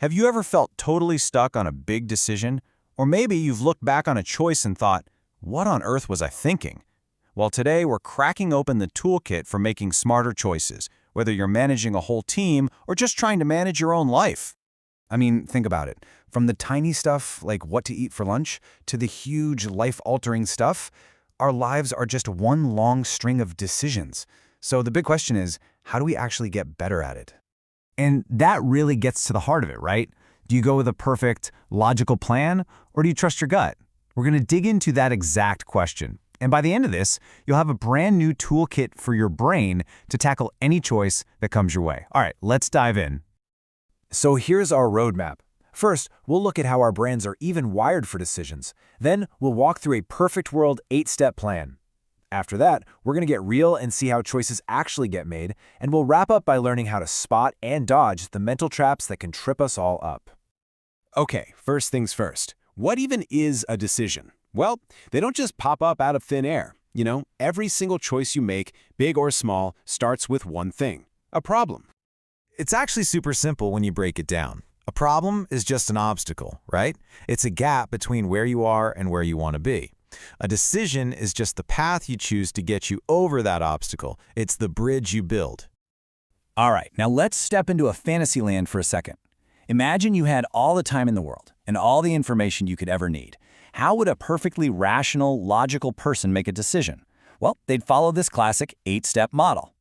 Have you ever felt totally stuck on a big decision? Or maybe you've looked back on a choice and thought, what on earth was I thinking? Well, today we're cracking open the toolkit for making smarter choices, whether you're managing a whole team or just trying to manage your own life. I mean, think about it. From the tiny stuff like what to eat for lunch to the huge life-altering stuff, our lives are just one long string of decisions. So the big question is, how do we actually get better at it? And that really gets to the heart of it, right? Do you go with a perfect, logical plan, or do you trust your gut? We're going to dig into that exact question. And by the end of this, you'll have a brand new toolkit for your brain to tackle any choice that comes your way. All right, let's dive in. So here's our roadmap. First, we'll look at how our brains are even wired for decisions. Then, we'll walk through a perfect world 8-step plan. After that, we're going to get real and see how choices actually get made, and we'll wrap up by learning how to spot and dodge the mental traps that can trip us all up. Okay, first things first. What even is a decision? Well, they don't just pop up out of thin air. You know, every single choice you make, big or small, starts with one thing: a problem. It's actually super simple when you break it down. A problem is just an obstacle, right? It's a gap between where you are and where you want to be. A decision is just the path you choose to get you over that obstacle. It's the bridge you build. All right, now let's step into a fantasy land for a second. Imagine you had all the time in the world and all the information you could ever need. How would a perfectly rational, logical person make a decision? Well, they'd follow this classic 8-step model.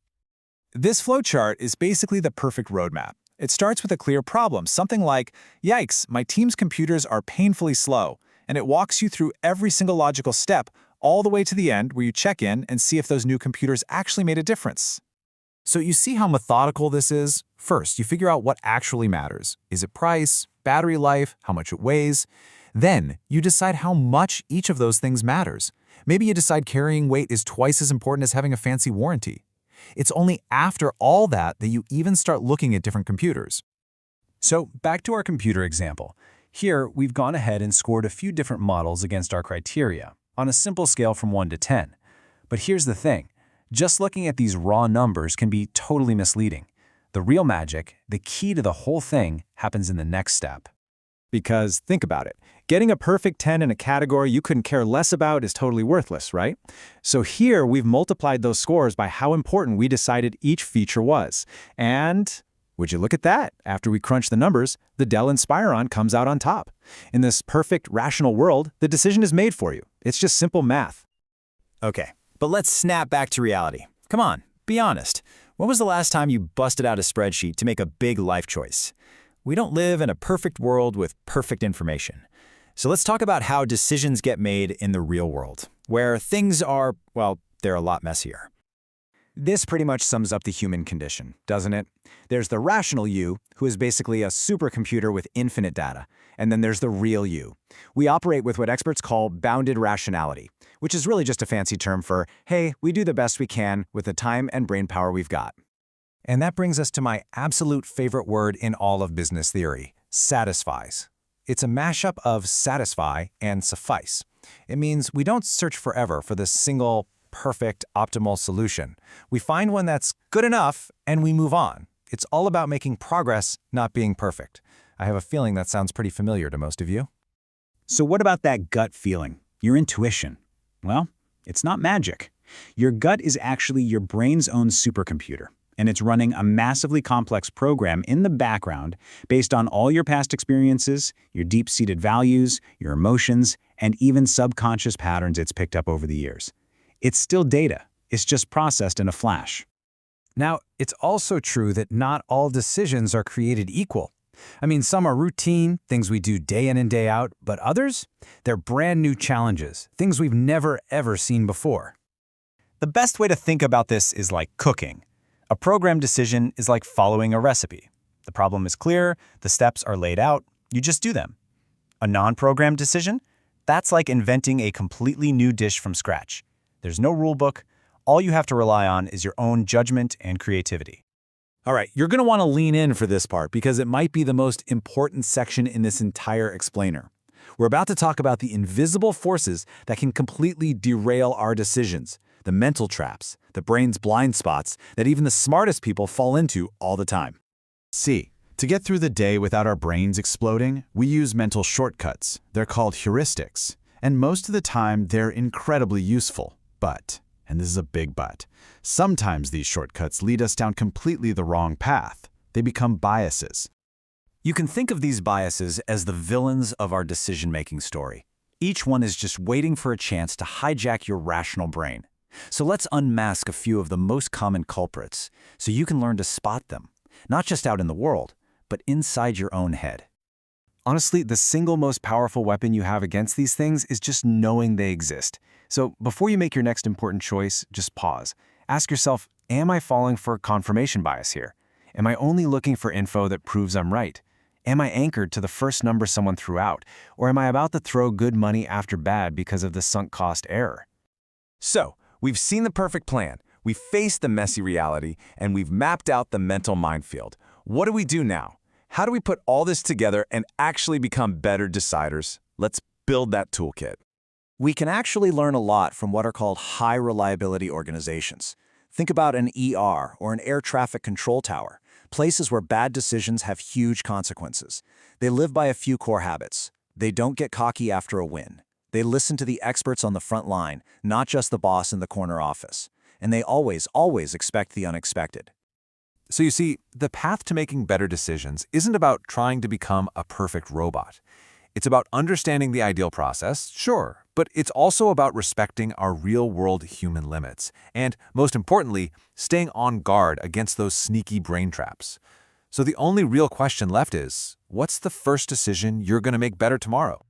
This flowchart is basically the perfect roadmap. It starts with a clear problem, something like, yikes, my team's computers are painfully slow, and it walks you through every single logical step, all the way to the end where you check in and see if those new computers actually made a difference. So you see how methodical this is? First, you figure out what actually matters. Is it price, battery life, how much it weighs? Then, you decide how much each of those things matters. Maybe you decide carrying weight is twice as important as having a fancy warranty. It's only after all that you even start looking at different computers. So back to our computer example. Here, we've gone ahead and scored a few different models against our criteria on a simple scale from 1 to 10. But here's the thing. Just looking at these raw numbers can be totally misleading. The real magic, the key to the whole thing, happens in the next step. Because think about it, getting a perfect 10 in a category you couldn't care less about is totally worthless, right? So here we've multiplied those scores by how important we decided each feature was. And would you look at that? After we crunch the numbers, the Dell Inspiron comes out on top. In this perfect, rational world, the decision is made for you. It's just simple math. Okay, but let's snap back to reality. Come on, be honest. When was the last time you busted out a spreadsheet to make a big life choice? We don't live in a perfect world with perfect information. So let's talk about how decisions get made in the real world, where things are, well, they're a lot messier. This pretty much sums up the human condition, doesn't it? There's the rational you, who is basically a supercomputer with infinite data. And then there's the real you. We operate with what experts call bounded rationality, which is really just a fancy term for, hey, we do the best we can with the time and brain power we've got. And that brings us to my absolute favorite word in all of business theory, satisfies. It's a mashup of satisfy and suffice. It means we don't search forever for the single, perfect, optimal solution. We find one that's good enough and we move on. It's all about making progress, not being perfect. I have a feeling that sounds pretty familiar to most of you. So what about that gut feeling, your intuition? Well, it's not magic. Your gut is actually your brain's own supercomputer, and it's running a massively complex program in the background based on all your past experiences, your deep-seated values, your emotions, and even subconscious patterns it's picked up over the years. It's still data. It's just processed in a flash. Now, it's also true that not all decisions are created equal. I mean, some are routine, things we do day in and day out, but others, they're brand new challenges, things we've never, ever seen before. The best way to think about this is like cooking. A programmed decision is like following a recipe. The problem is clear, the steps are laid out, you just do them. A non-programmed decision? That's like inventing a completely new dish from scratch. There's no rule book. All you have to rely on is your own judgment and creativity. All right, you're going to want to lean in for this part because it might be the most important section in this entire explainer. We're about to talk about the invisible forces that can completely derail our decisions, the mental traps, the brain's blind spots that even the smartest people fall into all the time. See, To get through the day without our brains exploding, we use mental shortcuts. They're called heuristics. And most of the time, they're incredibly useful. But, and this is a big but, sometimes these shortcuts lead us down completely the wrong path. They become biases. You can think of these biases as the villains of our decision-making story. Each one is just waiting for a chance to hijack your rational brain. So let's unmask a few of the most common culprits so you can learn to spot them, not just out in the world, but inside your own head. Honestly, the single most powerful weapon you have against these things is just knowing they exist. So before you make your next important choice, just pause. Ask yourself, am I falling for confirmation bias here? Am I only looking for info that proves I'm right? Am I anchored to the first number someone threw out? Or am I about to throw good money after bad because of the sunk cost error? So, we've seen the perfect plan, we've faced the messy reality, and we've mapped out the mental minefield. What do we do now? How do we put all this together and actually become better deciders? Let's build that toolkit. We can actually learn a lot from what are called high-reliability organizations. Think about an ER or an air traffic control tower, places where bad decisions have huge consequences. They live by a few core habits. They don't get cocky after a win. They listen to the experts on the front line, not just the boss in the corner office. And they always expect the unexpected. So you see, the path to making better decisions isn't about trying to become a perfect robot. It's about understanding the ideal process, sure, but it's also about respecting our real-world human limits, and, most importantly, staying on guard against those sneaky brain traps. So the only real question left is, what's the first decision you're going to make better tomorrow?